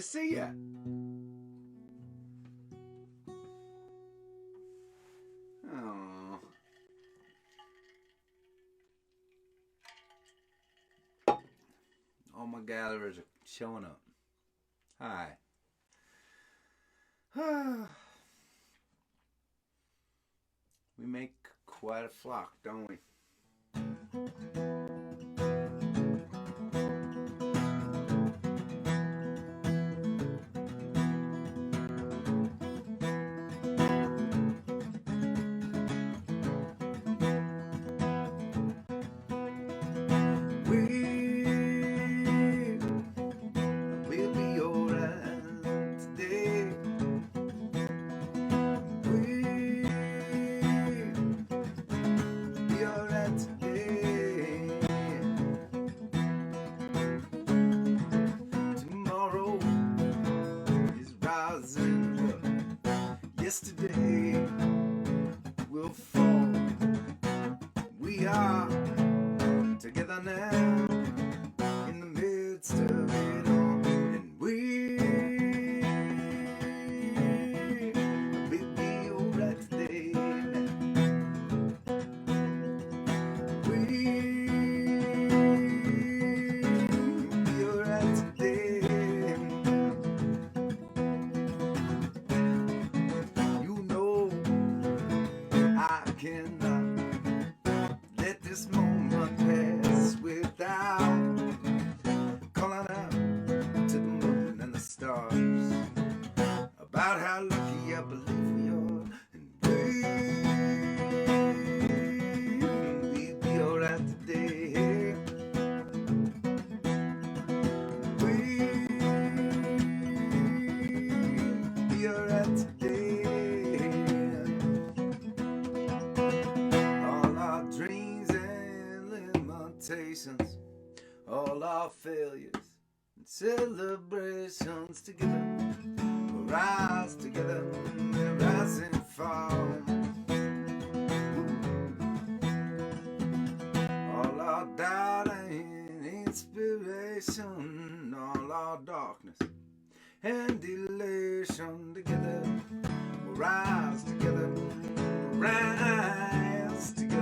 to see you. Oh. All my gatherers are showing up. Hi. We make quite a flock, don't we? We'll be alright today. We'll be alright today. Tomorrow is rising up. Yesterday will fall. We are together now in the midst of it all, and we'll be alright today. We'll be alright today. You know I cannot let this moment pass without calling out to the moon and the stars about how lucky I believe we are, and we'll be alright today. We'll be alright today. All our dreams and limitations, all our failures and celebrations together, we'll rise together, we'll rise and fall. All our doubt and inspiration, all our darkness and elation together, we'll rise together, we'll rise together.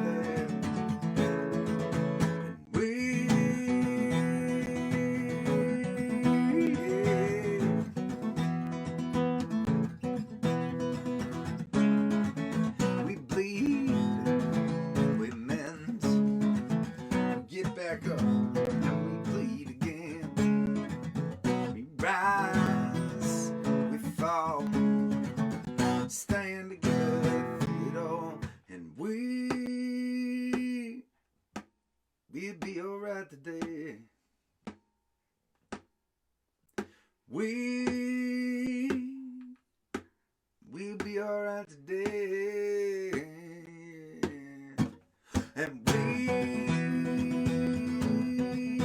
We bleed, we mend, get back up, and we bleed again. We rise, we fall, stand together through it all, and we'll be alright today. We'll be alright today, and we'll be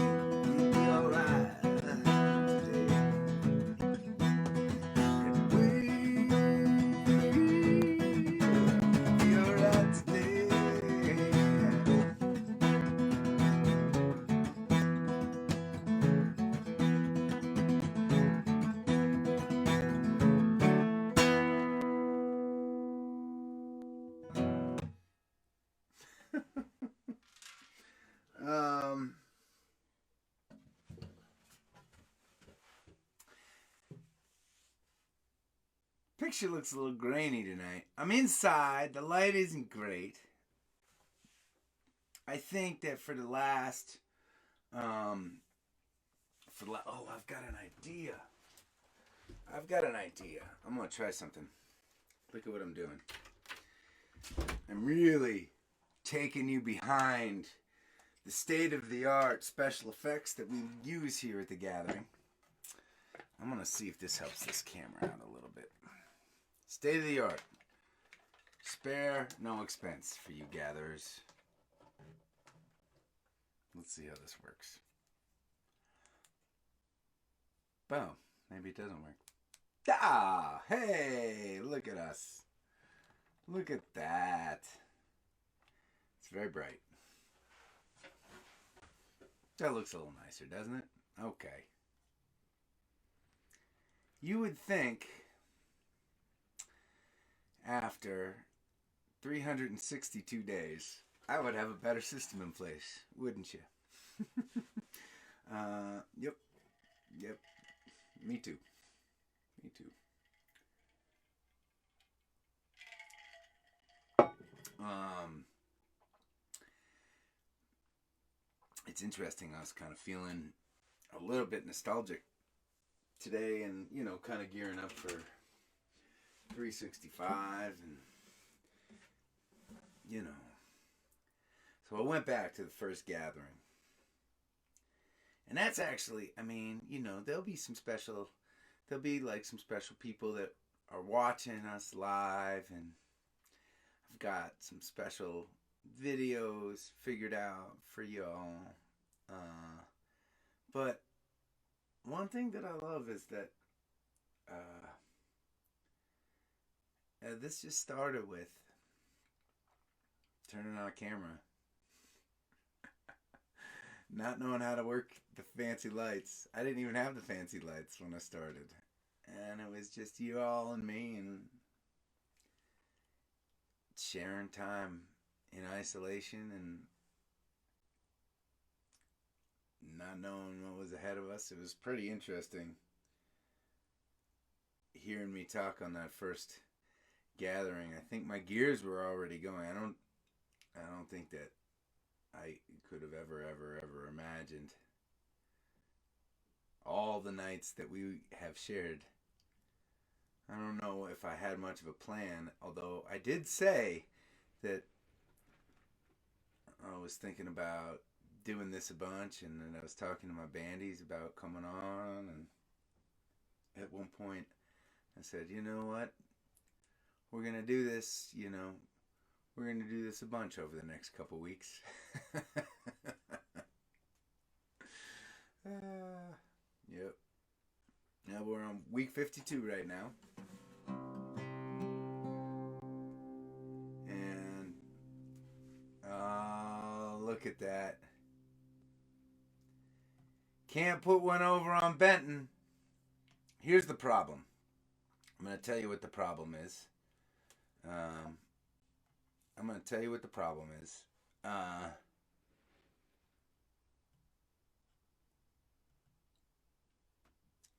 alright today, and we'll be alright today. Picture looks a little grainy tonight. I'm inside. The light isn't great. I think that for the last, oh, I've got an idea. I'm gonna try something. Look at what I'm doing. I'm really taking you behind the state-of-the-art special effects that we use here at the gathering. I'm gonna see if this helps this camera out a little bit. State-of-the-art. Spare no expense for you gatherers. Let's see how this works. Boom. Maybe it doesn't work. Ah! Hey! Look at us. Look at that. It's very bright. That looks a little nicer, doesn't it? Okay. You would think after 362 days, I would have a better system in place, wouldn't you? Yep. Yep. Me too. Me too. It's interesting. I was kind of feeling a little bit nostalgic today, and kind of gearing up for 365, and so I went back to the first gathering, and that's actually, there'll be like some special people that are watching us live, and I've got some special videos figured out for y'all. But one thing that I love is that this just started with turning on a camera, not knowing how to work the fancy lights. I didn't even have the fancy lights when I started, and it was just you all and me, and sharing time in isolation and not knowing what was ahead of us. It was pretty interesting hearing me talk on that first gathering. I think my gears were already going. I don't think that I could have ever imagined all the nights that we have shared. I don't know if I had much of a plan, although I did say that I was thinking about doing this a bunch, and then I was talking to my bandies about coming on, and at one point I said, you know what, we're going to do this, we're going to do this a bunch over the next couple weeks. Yep. Now we're on week 52 right now. And look at that. Can't put one over on Benton. Here's the problem. I'm going to tell you what the problem is.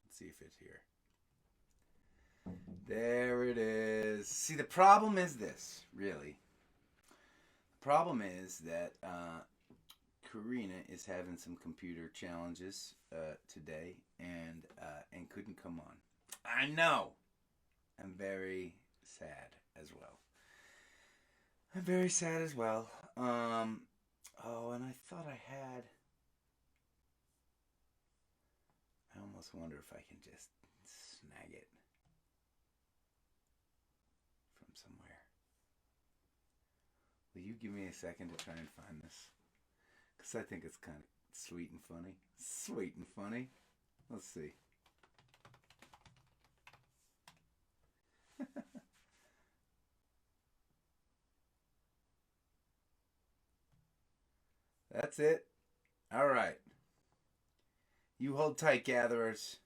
Let's see if it's here. There it is. See, the problem is this, really. The problem is that Karina is having some computer challenges today, and couldn't come on. I know. I'm very sad as well. And I thought I had. I almost wonder if I can just snag it from somewhere. Will you give me a second to try and find this? Because I think it's kind of sweet and funny. Sweet and funny. Let's see. That's it. All right. You hold tight, gatherers.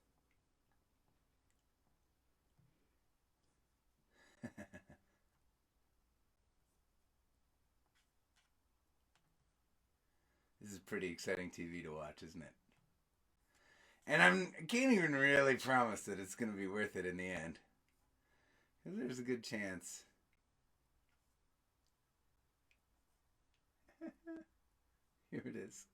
This is pretty exciting TV to watch, isn't it? And I can't even really promise that it's going to be worth it in the end. Because there's a good chance. Here it is.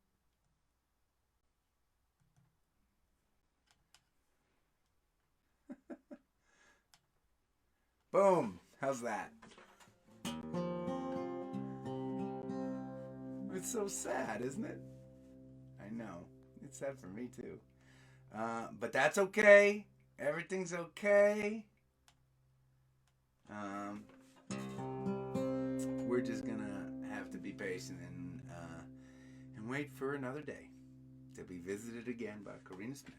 Boom. How's that? It's so sad, isn't it? I know. It's sad for me too. But that's okay. Everything's okay. We're just gonna have to be patient and wait for another day to be visited again by Karina Smith.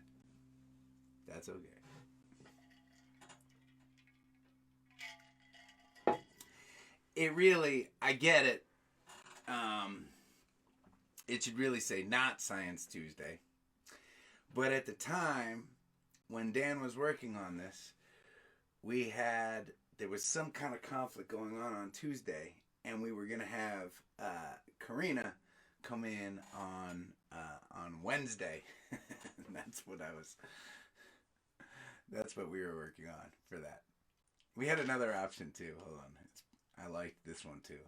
That's okay. It really, I get it. It should really say not Science Tuesday. But at the time, when Dan was working on this, there was some kind of conflict going on Tuesday, and we were gonna have Karina come in on Wednesday. That's what we were working on for that. We had another option too. Hold on, I like this one too.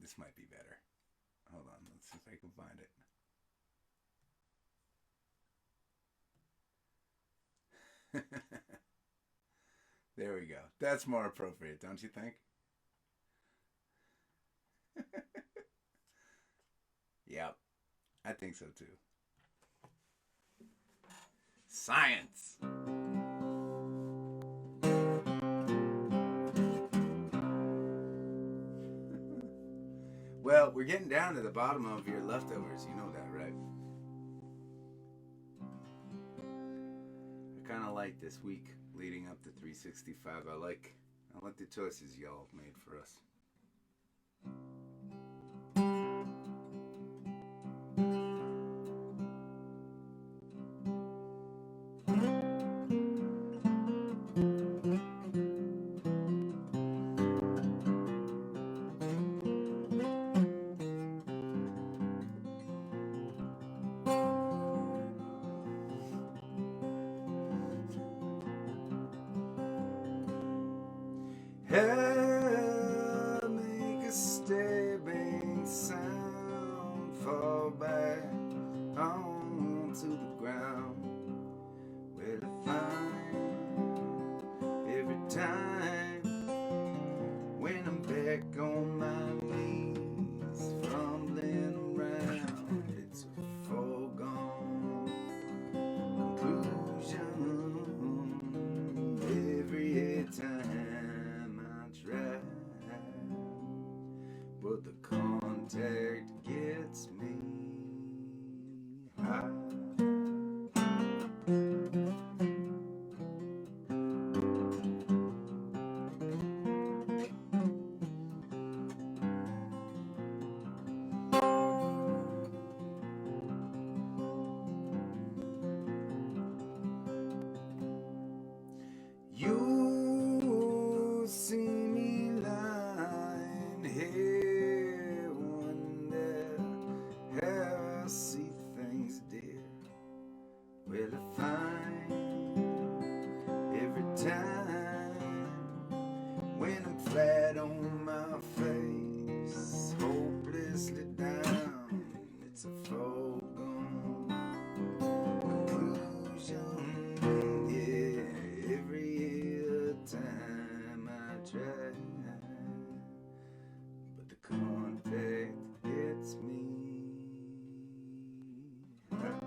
This might be better. Hold on, let's see if I can find it. There we go. That's more appropriate, don't you think? Yep, I think so too. Science. Well, we're getting down to the bottom of your leftovers. You know that, right? I kind of like this week leading up to 365. I like the choices y'all made for us. Help make a stabbing sound, fall back onto the ground, where to find every time when I'm back on my knees, fumbling around. It's a foregone conclusion every time I try, but the contact gets me high. You see me lying here, wonder how I see things, dear. Where to find every time when I'm flat on my face, hopelessly down. It's a foregone conclusion. Every time I try, but the contact gets me high.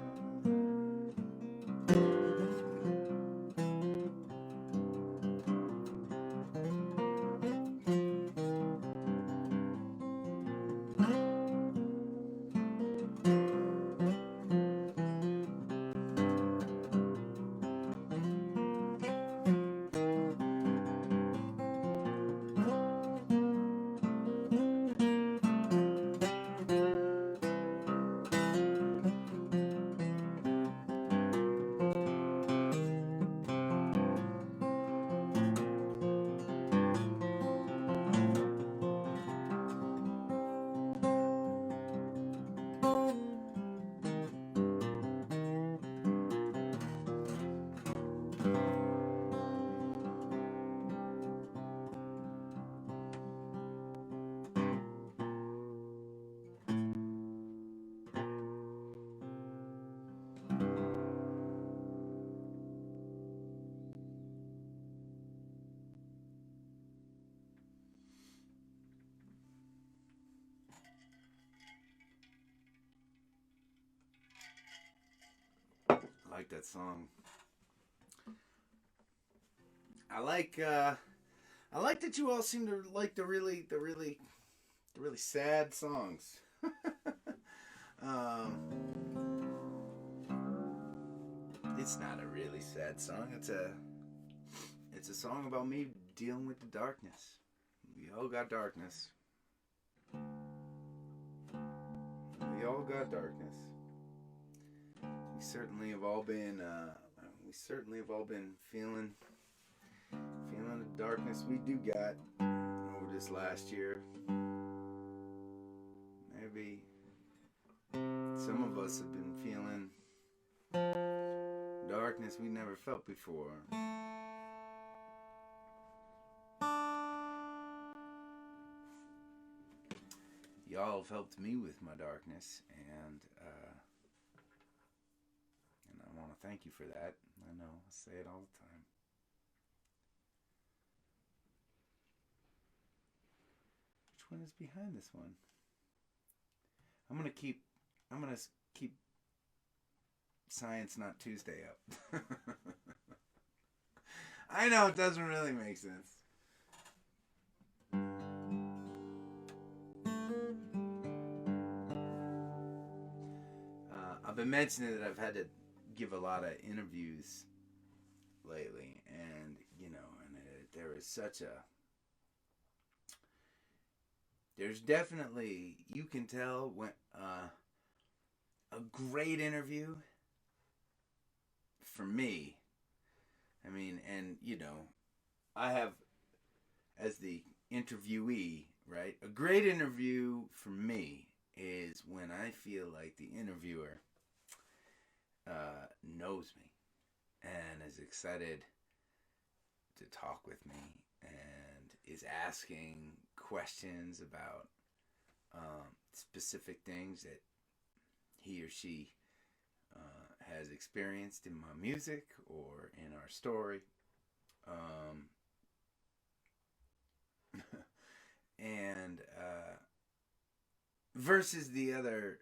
I like that song. I like that you all seem to like the really sad songs. um, it's not a really sad song. It's a song about me dealing with the darkness. We all got darkness. We all got darkness. We certainly have all been we certainly have all been feeling the darkness we do got over this last year. Maybe some of us have been feeling darkness we never felt before. Y'all have helped me with my darkness, and I want to thank you for that. I know, I say it all the time. Which one is behind this one? I'm gonna keep Science Not Tuesday up. I know it doesn't really make sense. I've been mentioning that I've had to give a lot of interviews lately, and there is such there's definitely, you can tell when a great interview for me, I mean, and I have, as the interviewee, right, a great interview for me is when I feel like the interviewer knows me and is excited to talk with me and is asking questions about specific things that he or she has experienced in my music or in our story. And versus the other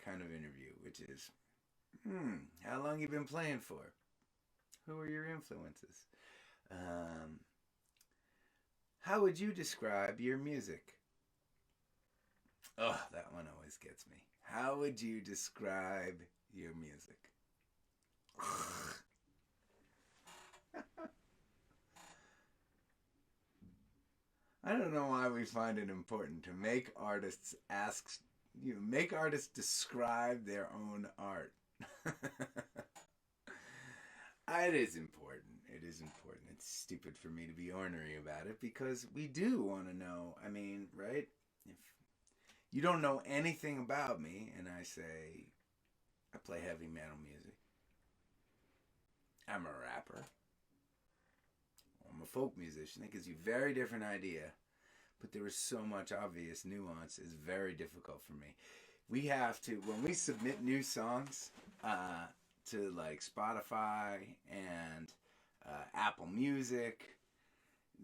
kind of interview, which is, how long you been playing for? Who are your influences? How would you describe your music? Oh, that one always gets me. How would you describe your music? I don't know why we find it important to make artists make artists describe their own art. It is important. It is important. It's stupid for me to be ornery about it because we do want to know. I mean, right? If you don't know anything about me and I say I play heavy metal music, I'm a rapper, I'm a folk musician, it gives you a very different idea. But there is so much obvious nuance. It's very difficult for me. We have to, when we submit new songs to like Spotify and Apple Music,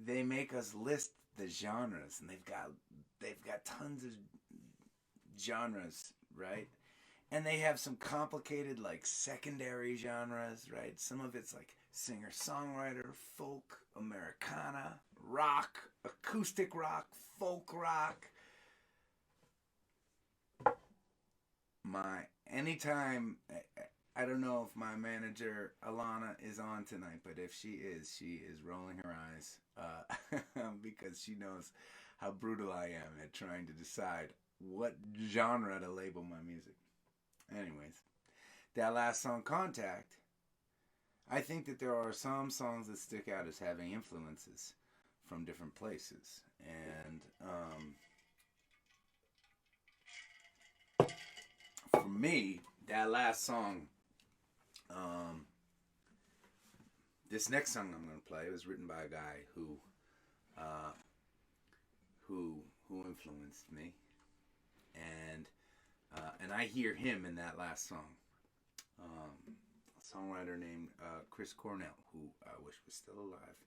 they make us list the genres, and they've got tons of genres, right? And they have some complicated like secondary genres, right? Some of it's like singer-songwriter, folk, Americana, rock, acoustic rock, folk rock. Anytime, I don't know if my manager Alana is on tonight, but if she is rolling her eyes because she knows how brutal I am at trying to decide what genre to label my music. Anyways, that last song, Contact, I think that there are some songs that stick out as having influences from different places. And for me, that last song, this next song I'm going to play was written by a guy who influenced me, and I hear him in that last song. A songwriter named Chris Cornell, who I wish was still alive.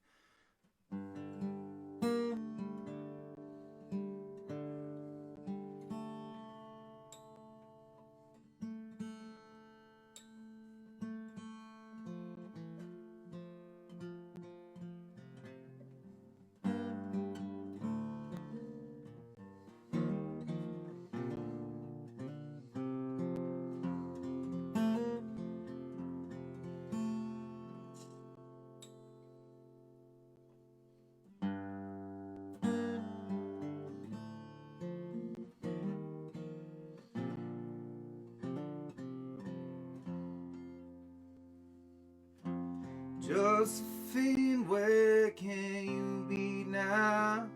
Josephine, where can you be now?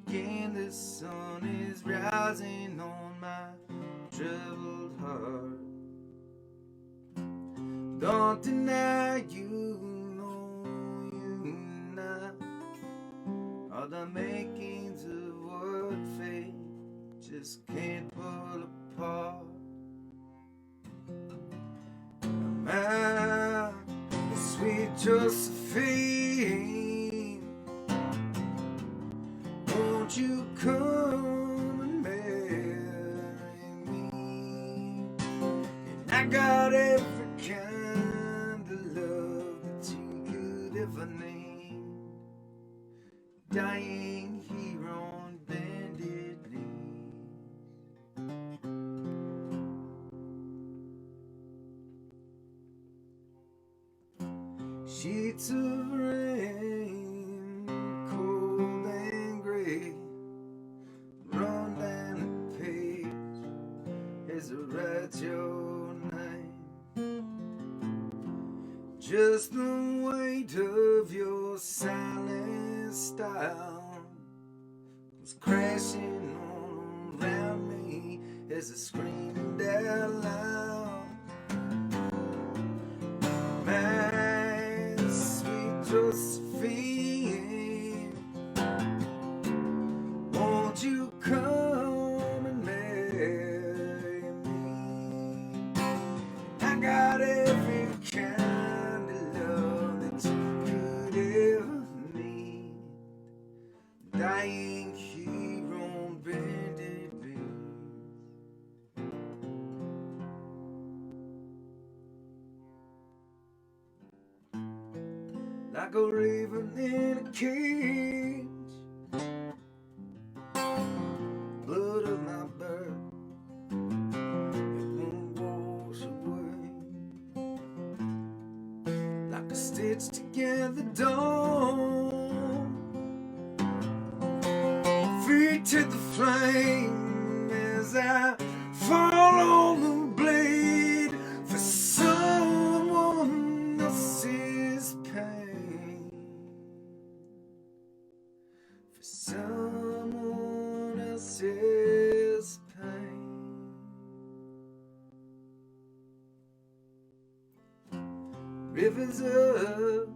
Again the sun is rising on my troubled heart. Don't deny you know you not are the makings of what fate just can't pull apart. My sweet Josephine, won't you come and marry me? And I got every kind of love that you could ever need. Dying here on bended knees. Sheets of rain, cold and gray, run down the page as I write your name. Just the weight of your silent style was crashing all around me as I screamed out loud. My sweet Josephine, won't you come and marry me? I got every kind of love that you could ever need. Dying here on bended knees. Like a raven in a cage, blood of my birth, it won't wash away. Like a stitched together dawn, feet to the flame as I fall on the blade for someone else's pain. For someone else's pain. Rivers of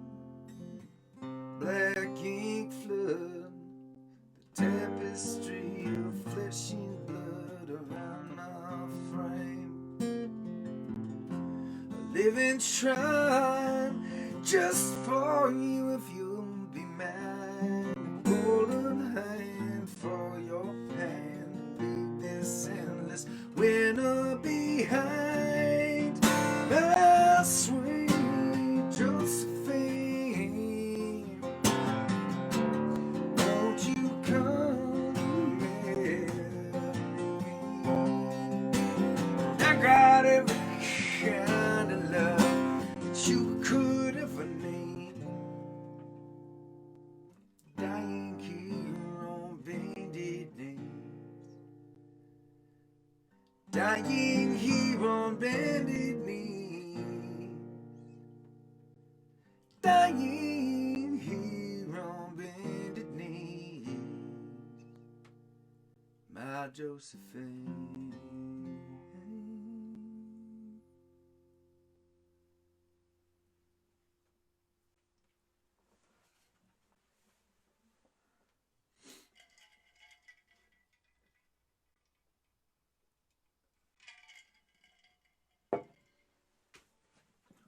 black ink flood the tapestry of flesh and blood around my frame. A living shrine just for you if you'll be mine. A golden hand for your hand. Leave this endless winter behind. My sweet Josephine, won't you come and marry me? I got every kind of love that you could ever need. Dying here on bended knees. Dying here on bended knees. Dying here on bended knees. My Josephine.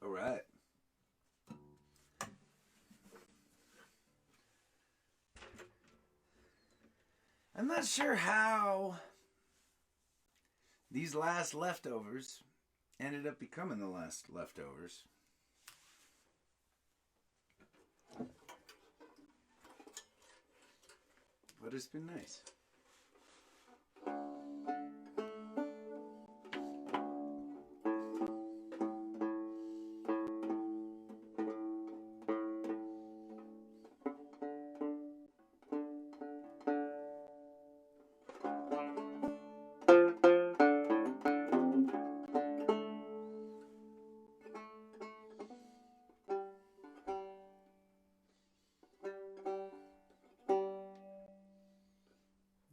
All right. I'm not sure how these last leftovers ended up becoming the last leftovers. But it's been nice.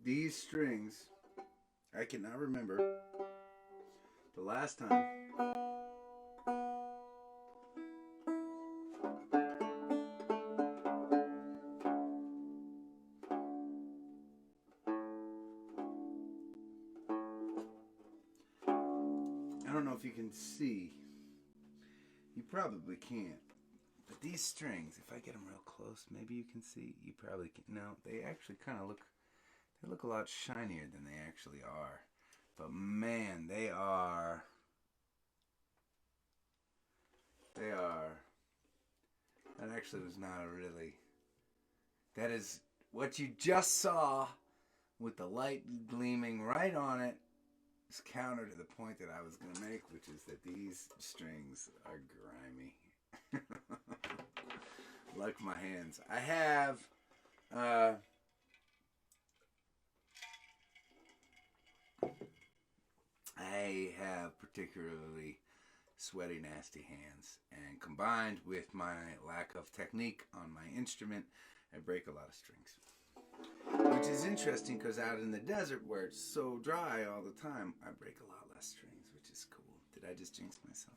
these strings, I cannot remember the last time I don't know if you can see. You probably can't. But these strings, if I get them real close, maybe you can see. You probably can. No, they actually kind of look. They look a lot shinier than they actually are. But man, they are. They are. That actually was not a really. That is what you just saw with the light gleaming right on it. Is counter to the point that I was going to make, which is that these strings are grimy. Like my hands. I have particularly sweaty, nasty hands, and combined with my lack of technique on my instrument, I break a lot of strings. Which is interesting because out in the desert where it's so dry all the time, I break a lot less strings, which is cool. Did I just jinx myself?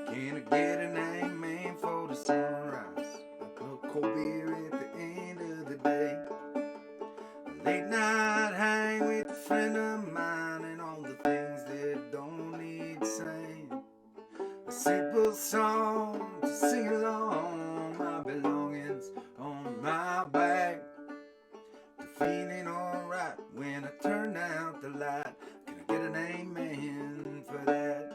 Can I get an amen for the sunrise? A cold beer at the end of the day. A late night hang with a friend of mine and all the things that don't need saying. A simple song to sing along, my belongings on my back. To feeling alright when I turn out the light. Can I get an amen for that?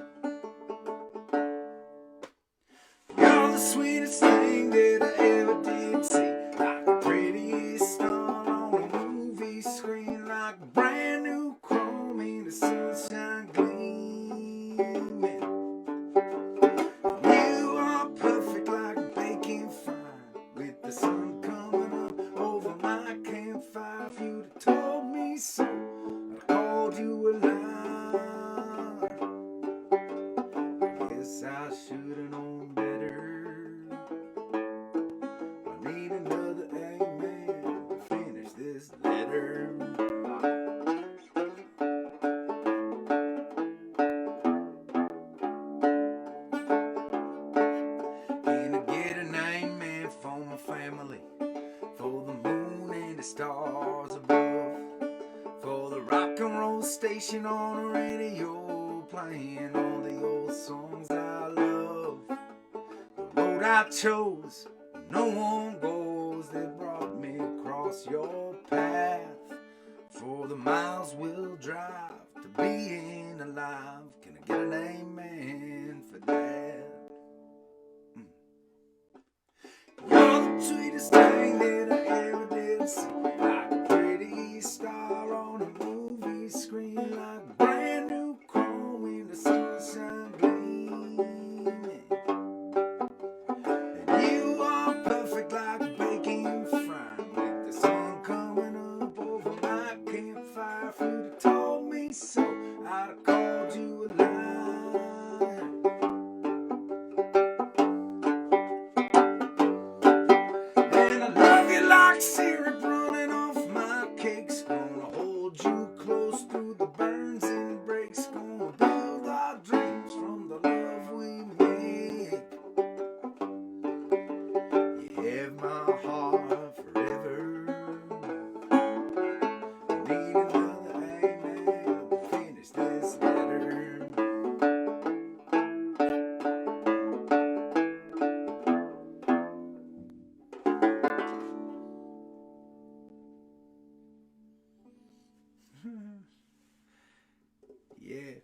You're the sweetest thing that I ever did see. Like a pretty star on a movie screen. Like a brand new chrome in the sunshine gleaming. You are perfect like baking fine. With the sun coming up over my campfire. If you'd have told me so, I'd have called you a liar. I guess I should have known better. I need another amen to finish this letter. Can I get an amen for my family? For the moon and the stars above? For the rock and roll station on the radio, playing all the old songs I love. The road I chose, no one goes, that brought me across your path. For the miles we'll drive to being alive. Can I get an amen for that? You're the sweetest thing that I ever did see. Like a pretty star on a movie screen. Like a brand new chrome in the sunshine gleaming. And you are perfect like baking frying. With the sun coming up over my campfire. If you'd have told me so, I'd have called you a liar. And I love you like syrup running off my cakes. Gonna hold you close through the burns and breaks. Gonna build our dreams from the love we make. You have my heart forever. I need another amen to finish this letter. Yeah.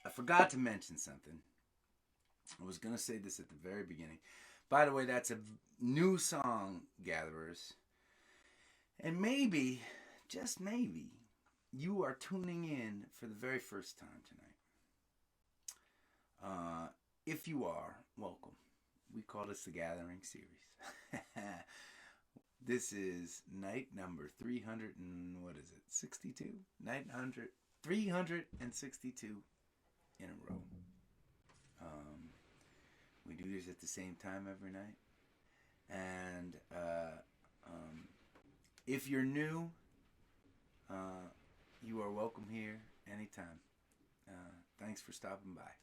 I forgot to mention something. I was going to say this at the very beginning. By the way, that's a new song, gatherers. And maybe, just maybe, you are tuning in for the very first time tonight, if you are, welcome. We call this the Gathering Series. This is night number 300 and what is it? 62? 362 in a row. We do this at the same time every night. And if you're new, you are welcome here anytime. Thanks for stopping by.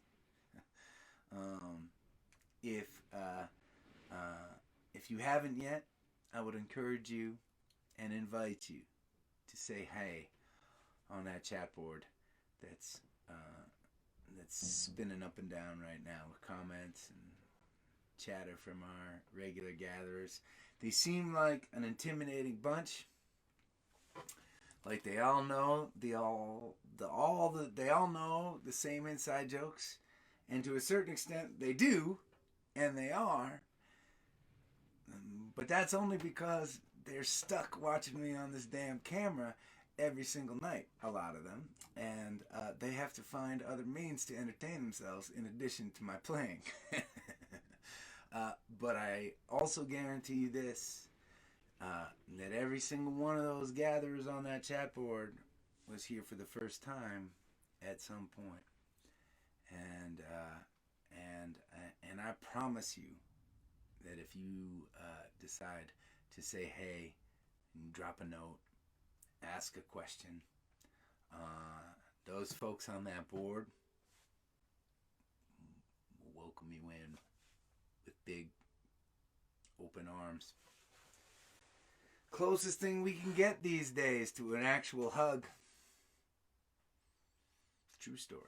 If you haven't yet, I would encourage you and invite you to say hey on that chat board that's spinning up and down right now with comments and chatter from our regular gatherers. They seem like an intimidating bunch. Like they all know they all know the same inside jokes, and to a certain extent they do, and they are. But that's only because they're stuck watching me on this damn camera every single night, a lot of them, and they have to find other means to entertain themselves in addition to my playing. But I also guarantee you this, that every single one of those gatherers on that chat board was here for the first time at some point. And I promise you that if you decide to say hey, drop a note, ask a question, those folks on that board will welcome you in with big open arms. Closest thing we can get these days to an actual hug. True story.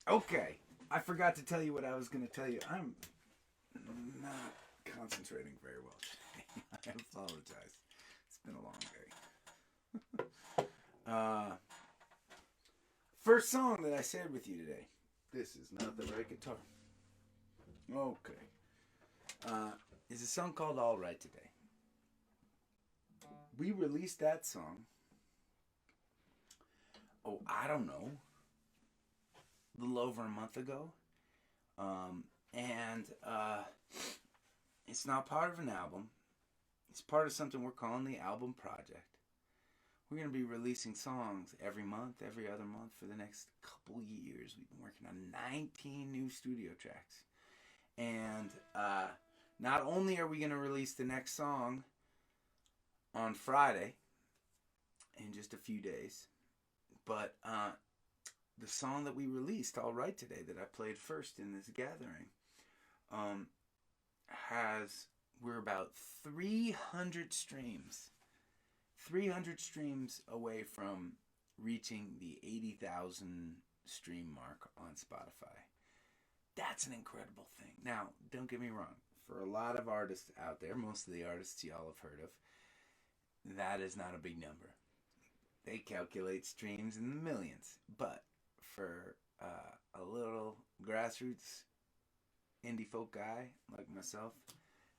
Okay, I forgot to tell you what I was going to tell you. I'm not concentrating very well today. I apologize. It's been a long day. First song that I shared with you today. This is not the right guitar. Okay. Is a song called All Right Today. We released that song, I don't know, a little over a month ago. And it's not part of an album. It's part of something we're calling the Album Project. We're going to be releasing songs every month, every other month for the next couple years. We've been working on 19 new studio tracks. And not only are we going to release the next song on Friday, in just a few days, but the song that we released, All Right Today, that I played first in this gathering, we're about 300 streams. 300 streams away from reaching the 80,000 stream mark on Spotify. That's an incredible thing. Now, don't get me wrong. For a lot of artists out there, most of the artists y'all have heard of, that is not a big number. They calculate streams in the millions. But for a little grassroots indie folk guy like myself,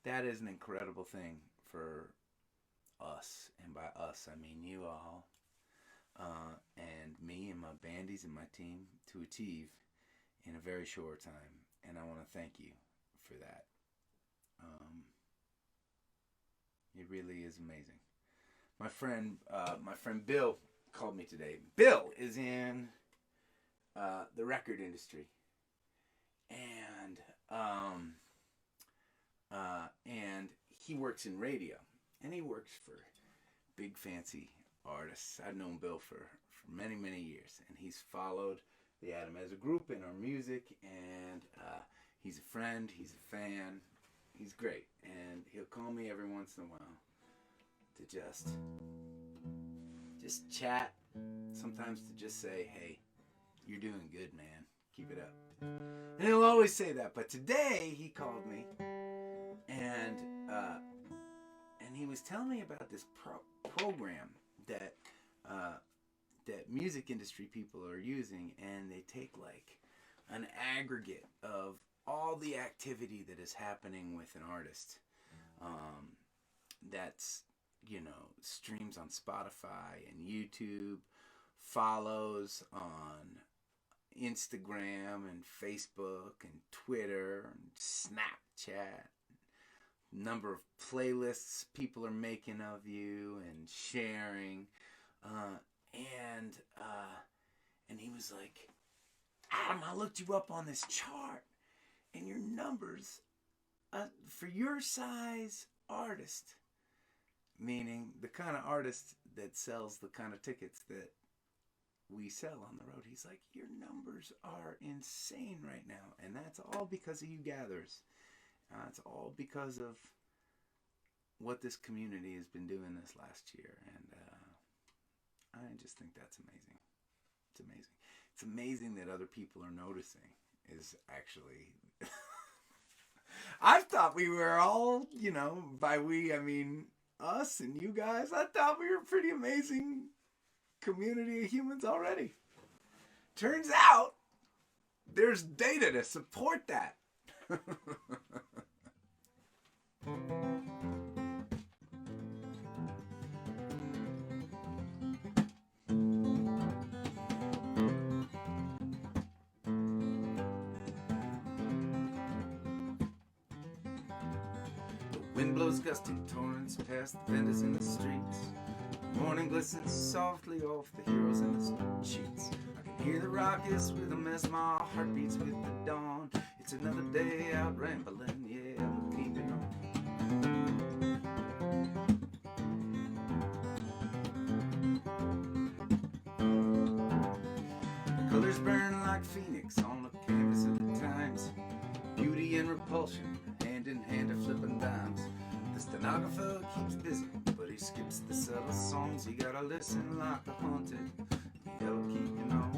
that is an incredible thing for us. And by us, I mean you all, and me and my bandies and my team to achieve in a very short time. And I want to thank you for that. It really is amazing. My friend Bill called me today. Bill is in the record industry, and he works in radio, and he works for big fancy artists. I've known Bill for many, many years, and he's followed the Atom as a group in our music, and he's a friend, he's a fan, he's great, and he'll call me every once in a while to just chat, sometimes to just say, hey, you're doing good, man, keep it up. And he'll always say that, but today he called me, and he was telling me about this program that music industry people are using, and they take like an aggregate of all the activity that is happening with an artist, that's streams on Spotify and YouTube, follows on Instagram and Facebook and Twitter and Snapchat, number of playlists people are making of you and sharing, and he was like, Adam, I looked you up on this chart, and your numbers for your size artist, meaning the kind of artist that sells the kind of tickets that we sell on the road. He's like, your numbers are insane right now, and that's all because of you gatherers. It's all because of what this community has been doing this last year, and I just think that's amazing. It's amazing. It's amazing that other people are noticing. Is actually, I thought we were all, by we I mean us and you guys. I thought we were a pretty amazing community of humans already. Turns out there's data to support that. Wind blows gusty torrents past the vendors in the streets. The morning glistens softly off the heroes in the sheets. I can hear the raucous rhythm as my heart beats with the dawn. It's another day out rambling, yeah, we're keeping on. The colors burn like phoenix on the canvas of the times. Beauty and repulsion, hand in hand are flipping dimes. The stenographer keeps busy, but he skips the subtle songs. You gotta listen like the haunted, you'll keep you on.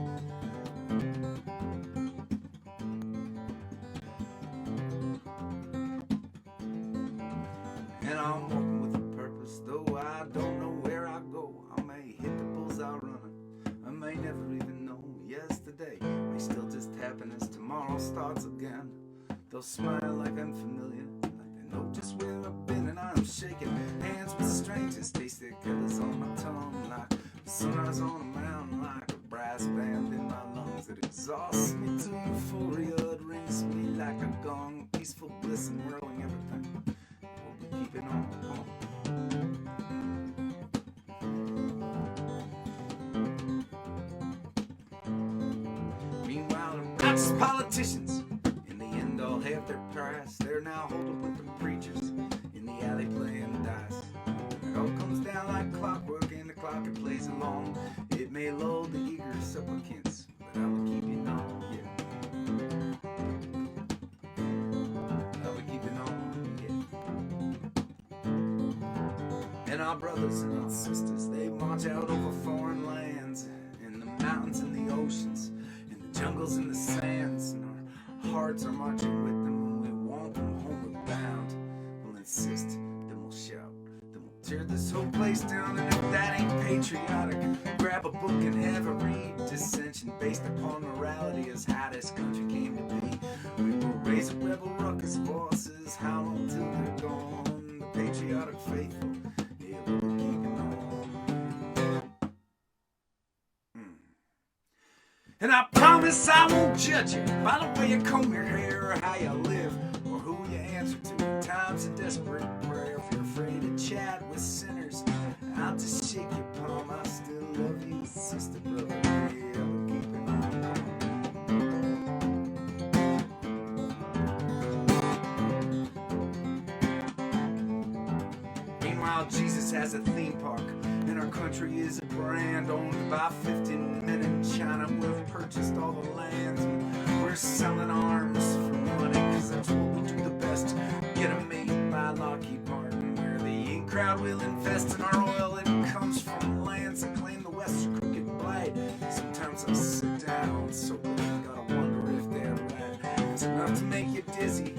And I'm walking with a purpose, though I don't know where I go. I may hit the bullseye running, I may never even know. Yesterday may still just happen as tomorrow starts again. They'll smile like I'm familiar, like they know just where I've been, and I'm shaking hands with strangers, taste their colors on my tongue, like sunrise on a mountain, like a brass band in my lungs. It exhausts me to euphoria, it rings me like a gong, peaceful bliss and whirling everything. We'll be keeping on. Meanwhile, the righteous politicians all have their price. They're now holed up with the preachers in the alley playing dice. It all comes down like clockwork, and the clock it plays along. It may lull the eager supplicants, but I will keep it on, yeah. I will keep it on, yeah. And our brothers and our sisters, they march out over foreign lands, in the mountains and the oceans, in the jungles and the sands. Hearts are marching with them when we want them homeward bound. We'll insist, then we'll shout, then we'll tear this whole place down. And if that ain't patriotic, grab a book and have a read. Dissension based upon morality is how this country came to be. We will raise a rebel ruckus, voices howl until they're gone. The patriotic faithful, yeah, we'll be keeping on. And I promise I won't judge you by the way you comb your hair, or how you live, or who you answer to in times of desperate prayer. If you're afraid to chat with sinners, I'll just shake your palm. I still love you, sister, brother. Yeah, we're keeping on. Meanwhile, Jesus has a theme park, and our country is a brand owned by 50 men in China. We've purchased all the lands, and we're selling arms for money, cause that's what we do the best. Get them made by Lockheed Martin, where the in crowd will invest in our oil. It comes from lands that claim the West's crooked blight. Sometimes I sit down so late, gotta wonder if they're right. It's enough to make you dizzy,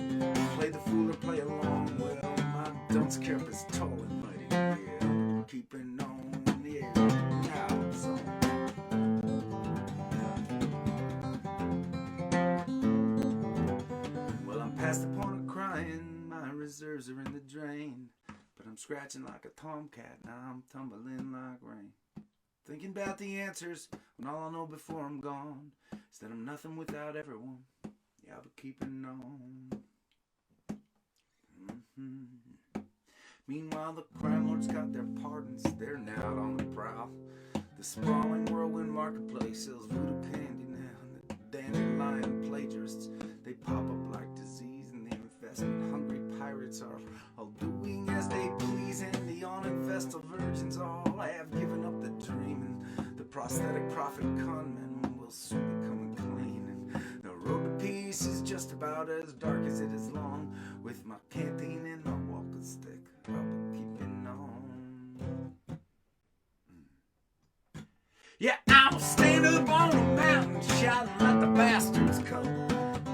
play the fool or play along. Well, my dunce cap is tall and mighty, yeah, keeping on. Well, I'm past the point of crying, my reserves are in the drain, but I'm I'm scratching like a tomcat, now I'm tumbling like rain. Thinking about the answers when all I know before I'm gone is that I'm nothing without everyone. Yeah, but keeping on. Meanwhile, the crime lords got their pardons. They're now out on the prowl. The sprawling whirlwind marketplace sells voodoo candy now. The dandelion plagiarists, they pop up like disease. And the investment-hungry pirates are all doing as they please. And the uninvested virgins all have given up the dream. And the prosthetic prophet conmen will soon be coming clean. And the road to peace is just about as dark as it is long. With my canteen and my walking stick, I'll be keeping on. Yeah, I'll stand up on a mountain shouting let the bastards come.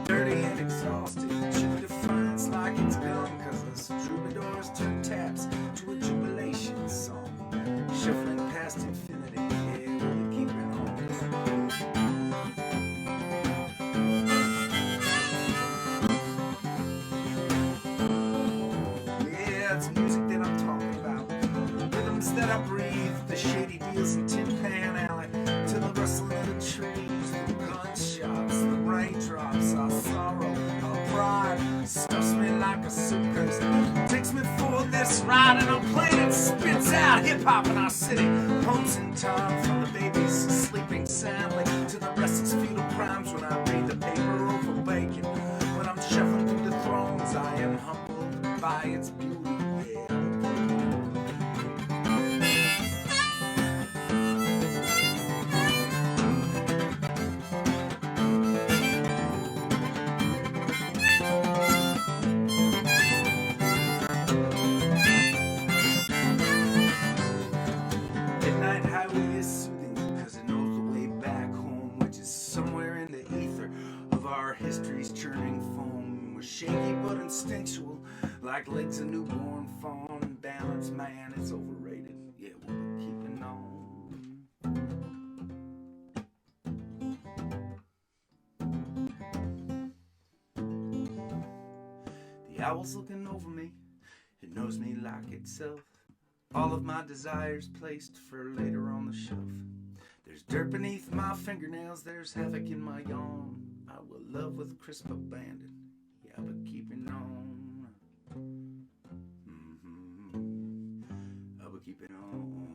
Dirty and exhausted, true defiance like it's gone. Cause us troubadours turn taps to a jubilation song. Shuffling past infinity, yeah, we'll be keeping on. Yeah, it's music that I'm talking about. Rhythms that I breathe, the shady deals in Tin Pan Alley. To the rustling of the trees, the gunshots, the raindrops, our sorrow, our pride stuffs me like a suitcase. Takes me for this ride and I'm playing it spits out hip-hop in our city. Homes in time from the babies sleeping soundly to the restless fetal crimes when I read the paper over bacon. When I'm shuffling through the thrones, I am humbled by its beauty. Midnight highway is soothing because it knows the way back home, which is somewhere in the ether of our history's churning foam. We're shaky but instinctual, like legs of newborn fawn. Balance, man, it's overrated. Yeah, we'll be keeping on. The owl's looking over me. It knows me like itself. All of my desires placed for later on the shelf. There's dirt beneath my fingernails, there's havoc in my yawn. I will love with crisp abandon, yeah, but keeping on. I will keep it on.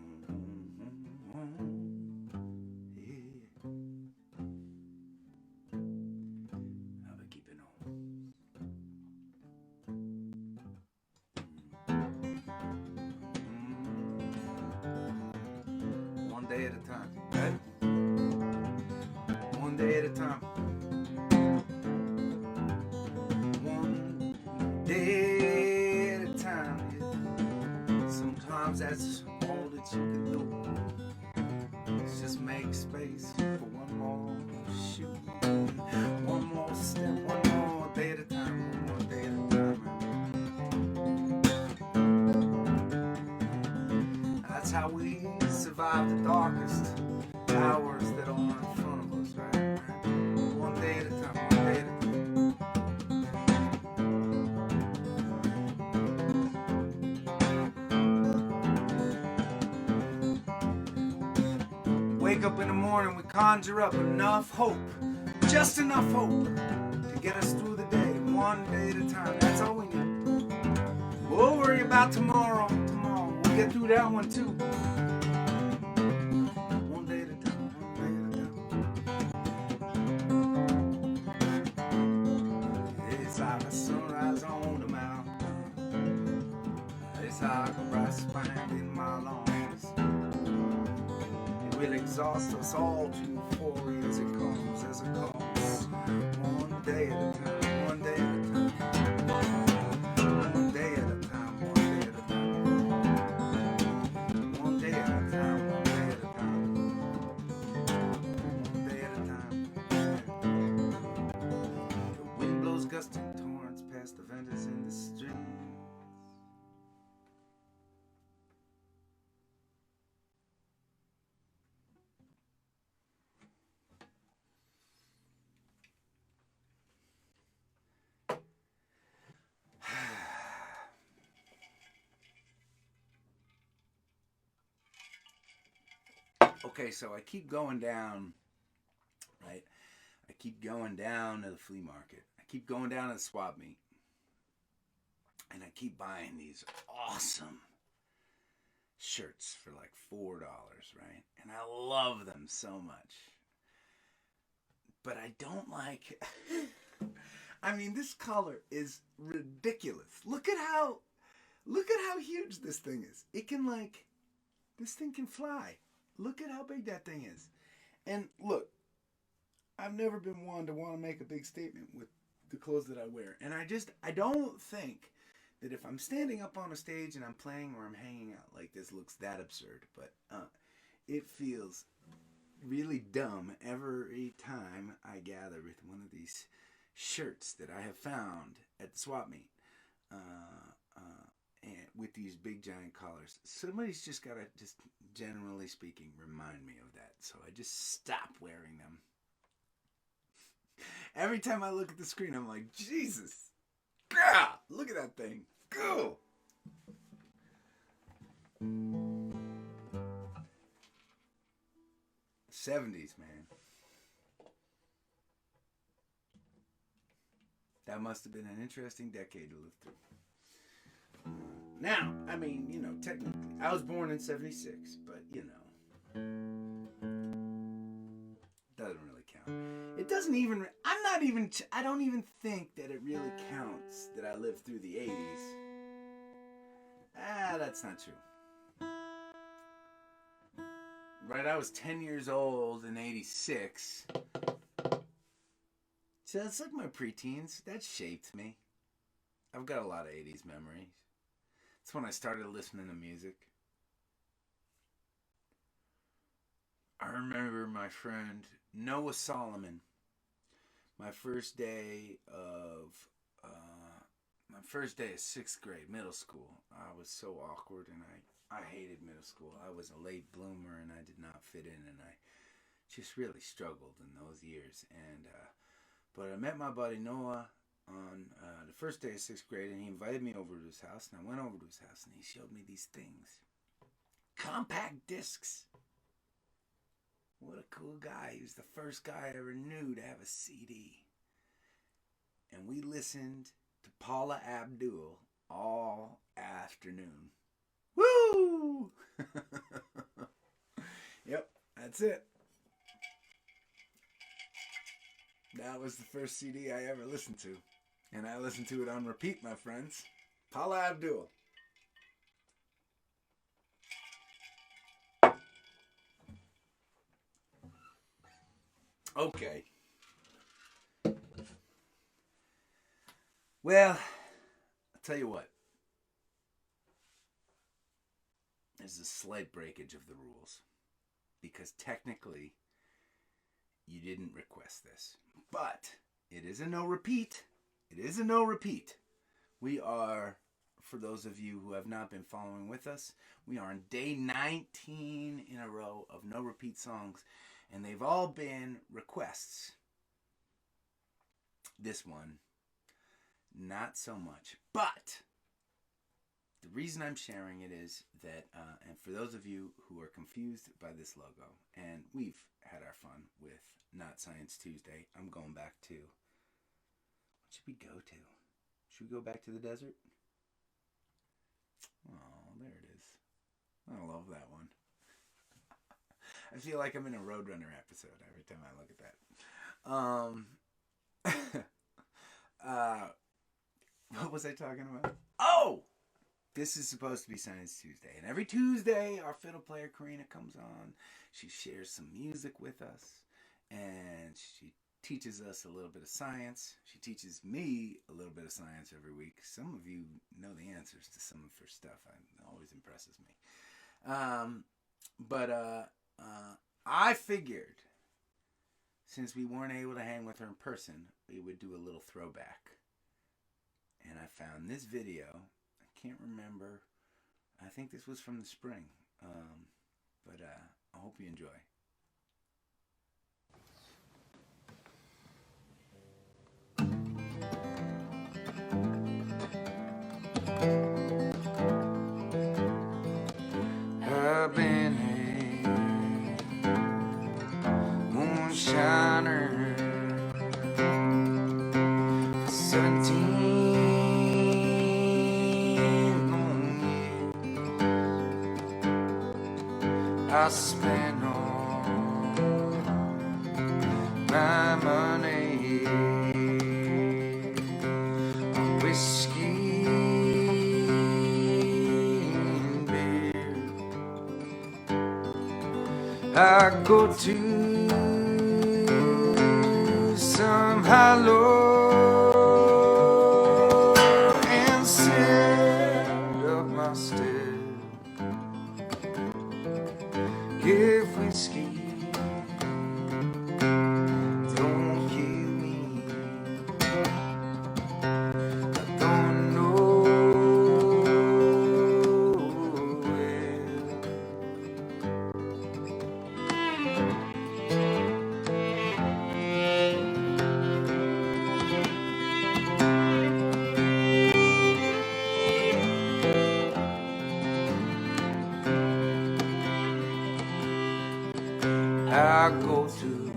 Yeah. I will keep it on. One day at a time, right? One day at a time. One day at a time. Yeah. Sometimes that's all that you can do. It's just make space for one more shoot, one more step, one more day at a time, one more day at a time. That's how we survive the darkest hours that are in front of us, right? One day at a time, one day at a time. Wake up in the morning, we conjure up enough hope, just enough hope to get us through the day, one day at a time. That's all we need. We'll worry about tomorrow. We'll get through that one too. One day at a time, one day at a time. It's like a sunrise on the mountain. It's like a bright spine in my lungs. Will exhaust us all to euphoria as it comes, one day at a time, one day at a time, one day at a time, one day at a time, one day at a time, one day at a time, one day at a time. The wind blows gusting torrents past the vendors in the street. Okay, so I keep going down, right? I keep going down to the flea market. I keep going down to the swap meet. And I keep buying these awesome shirts for like $4, right? And I love them so much. But I don't like... I mean, this collar is ridiculous. Look at how huge this thing is. It can like... This thing can fly. Look at how big that thing is. And look, I've never been one to want to make a big statement with the clothes that I wear. And I don't think that if I'm standing up on a stage and I'm playing or I'm hanging out like this looks that absurd. But it feels really dumb every time I gather with one of these shirts that I have found at the swap meet. And with these big giant collars. Somebody's just got to, just generally speaking, remind me of that. So I just stop wearing them. Every time I look at the screen, I'm like, Jesus. Gah! Look at that thing. Go! '70s, man. That must have been an interesting decade to live through. Now, I mean, you know, technically, I was born in '76, but, you know, doesn't really count. It doesn't even, I don't even think that it really counts that I lived through the '80s. That's not true. Right, I was 10 years old in '86. So that's like my preteens. That shaped me. I've got a lot of '80s memories. That's when I started listening to music. I remember my friend Noah Solomon. My first day of 6th grade, middle school. I was so awkward and I hated middle school. I was a late bloomer and I did not fit in and I just really struggled in those years. And but I met my buddy Noah on the first day of 6th grade, and he invited me over to his house, and I went over to his house, and he showed me these things. Compact discs. What a cool guy. He was the first guy I ever knew to have a CD. And we listened to Paula Abdul all afternoon. Woo! Yep, that's it. That was the first CD I ever listened to. And I listened to it on repeat, my friends. Paula Abdul. Okay. Well, I'll tell you what. There's a slight breakage of the rules. Because technically, you didn't request this. But it is a no repeat. It is a no repeat. We are, for those of you who have not been following with us, we are on day 19 in a row of no repeat songs. And they've all been requests. This one, not so much. But the reason I'm sharing it is that, and for those of you who are confused by this logo, and we've had our fun with Not Science Tuesday, I'm going back to, what should we go to? Should we go back to the desert? Oh, there it is. I love that one. I feel like I'm in a Roadrunner episode every time I look at that. What was I talking about? Oh! This is supposed to be Science Tuesday. And every Tuesday, our fiddle player, Karina, comes on. She shares some music with us. And she teaches us a little bit of science. She teaches me a little bit of science every week. Some of you know the answers to some of her stuff. It always impresses me. I figured, since we weren't able to hang with her in person, we would do a little throwback. And I found this video. I can't remember. I think this was from the spring. But I hope you enjoy. I've been here I spent all my money on whiskey and beer. I go to some hollow and sit up my stairs. If whiskey don't kill me, I don't know I go to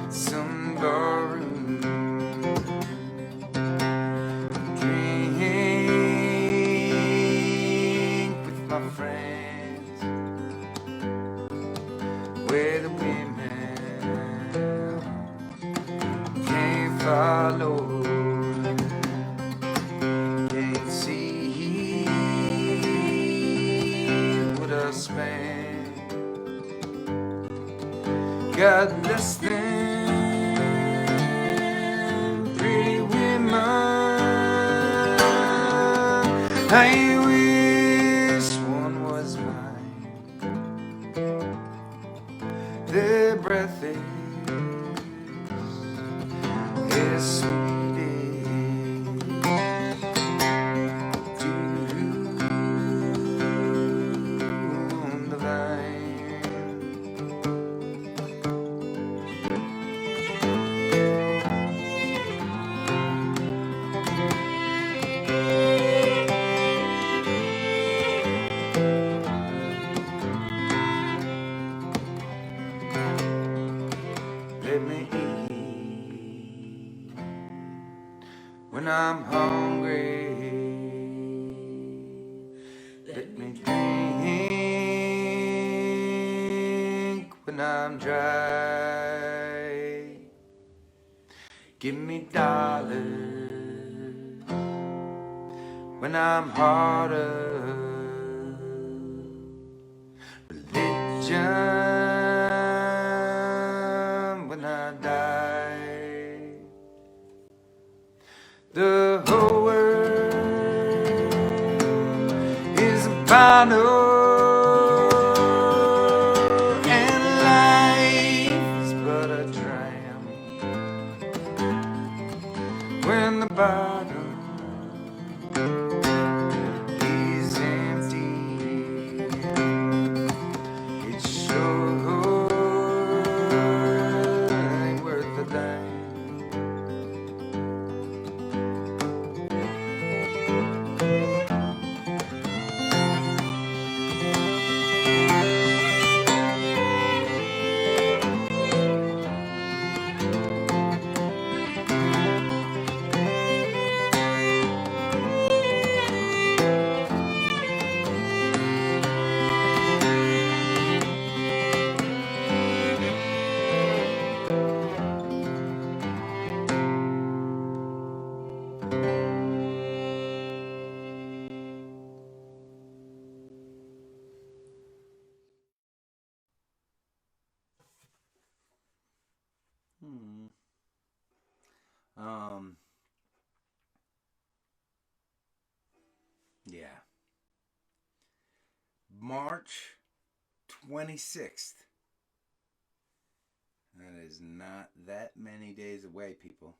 some barroom, drink with my friends, where the women can't follow, can't see what I spend. Got less than pretty women. I wish one was mine. Their breath is sweet on the vine. Let me eat when I'm hungry. Let me drink when I'm dry. Give me dollars when I'm harder. Religion when I die. The whole world is a bottle, and life is but a dram. When the bottle is empty, it sure ain't worth a dime. Yeah. March 26th. That is not that many days away, people.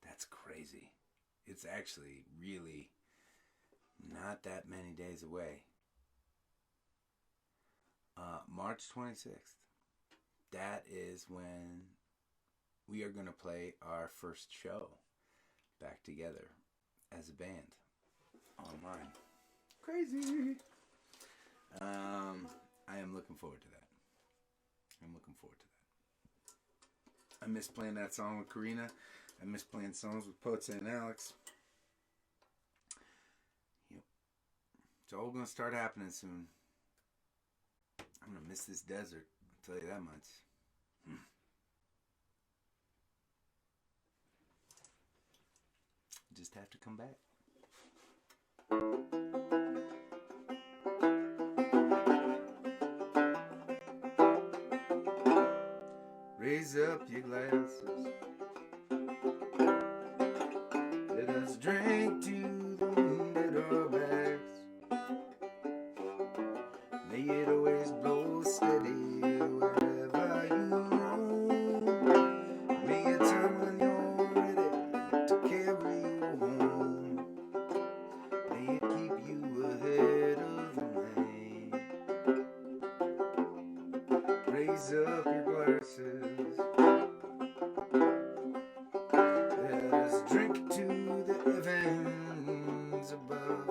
That's crazy. It's actually really not that many days away. March 26th. That is when we are going to play our first show back together as a band online. Crazy. I am looking forward to that. I miss playing that song with Karina. I miss playing songs with Potes and Alex. Yep. It's all going to start happening soon. Miss this desert, I'll tell you that much. Just have to come back. Raise up your glasses. Let us drink to the wind at our backs. May it always blow steady wherever you roam. May a time when you're ready to carry you home. May it keep you ahead of the rain. Raise up your glasses. Let us drink to the heavens above.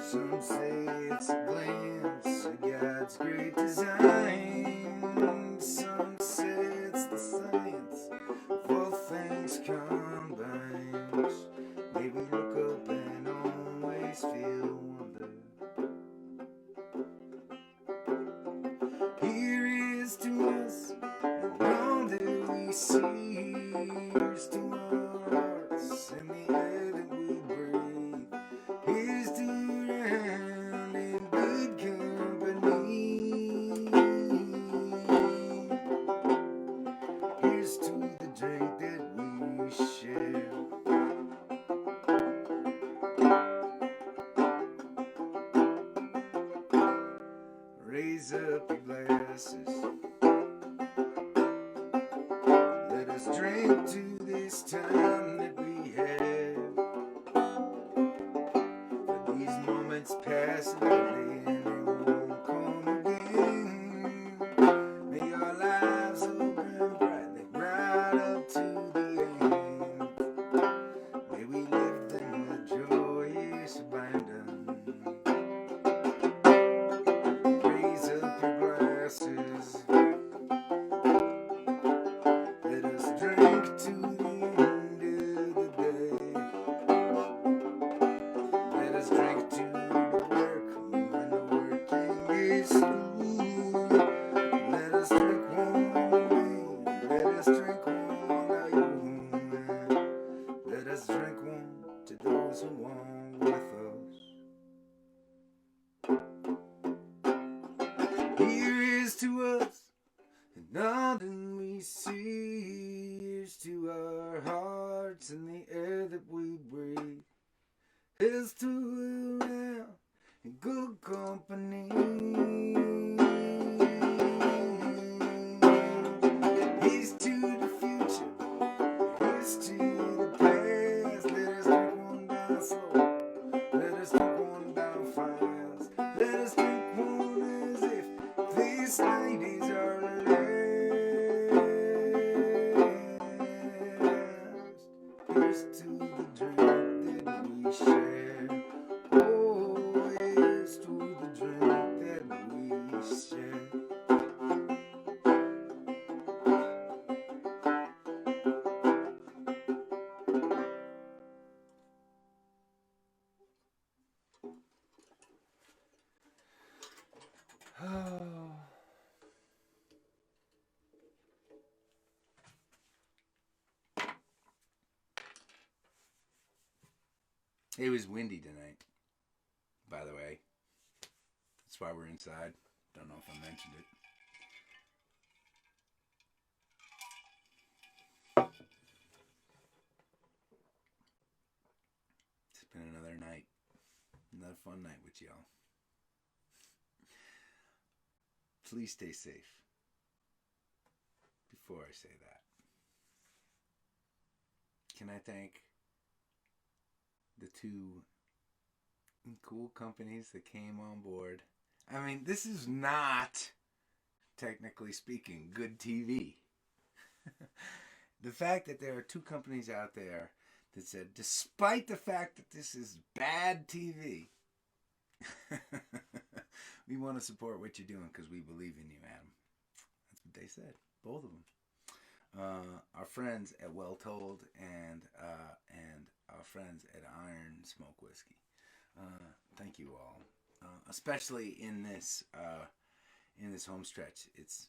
Some say it's a glance at God's great design. Some say it's the science of all things combined. May we look up and always feel wonder. Here is to us all that we see. Here's to our hearts and the air that we breathe. Here's to around in good company. Here's to the drink that we share. Raise up your glasses. Let us drink to this time that we have. For these moments pass lightly and they won't come again. May our lives open brightly right up to the end. May we live them with joyous abandon. Raise up your glasses. Let us drink to the end of the day. Let us drink to the work when the working is through. Let us drink one away. Let us drink one out. Let us drink one to those who walk with us. Here is to us and all that we see. Here's to our hearts and the air that we breathe. Here's to around in good company. Here's to the future. Here's to the past. Let us drink one down slow. Let us drink one down fast. Let us drink one as if these ladies are last. Here's to the drink that we share. Oh, here's to the drink that we share. Oh. It was windy tonight, by the way. That's why we're inside. Don't know if I mentioned it. It's been another night. Another fun night with y'all. Please stay safe. Before I say that, can I thank the two cool companies that came on board? I mean, this is not, technically speaking, good TV. The fact that there are two companies out there that said, despite the fact that this is bad TV, we want to support what you're doing because we believe in you, Adam. That's what they said, both of them. Our friends at Well Told and our friends at Iron Smoke Whiskey. Thank you all, especially in this in this home stretch. It's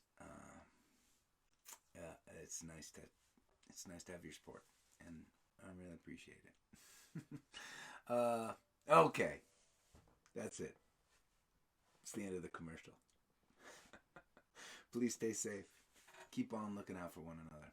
nice to have your support, and I really appreciate it. Okay, that's it. It's the end of the commercial. Please stay safe. Keep on looking out for one another.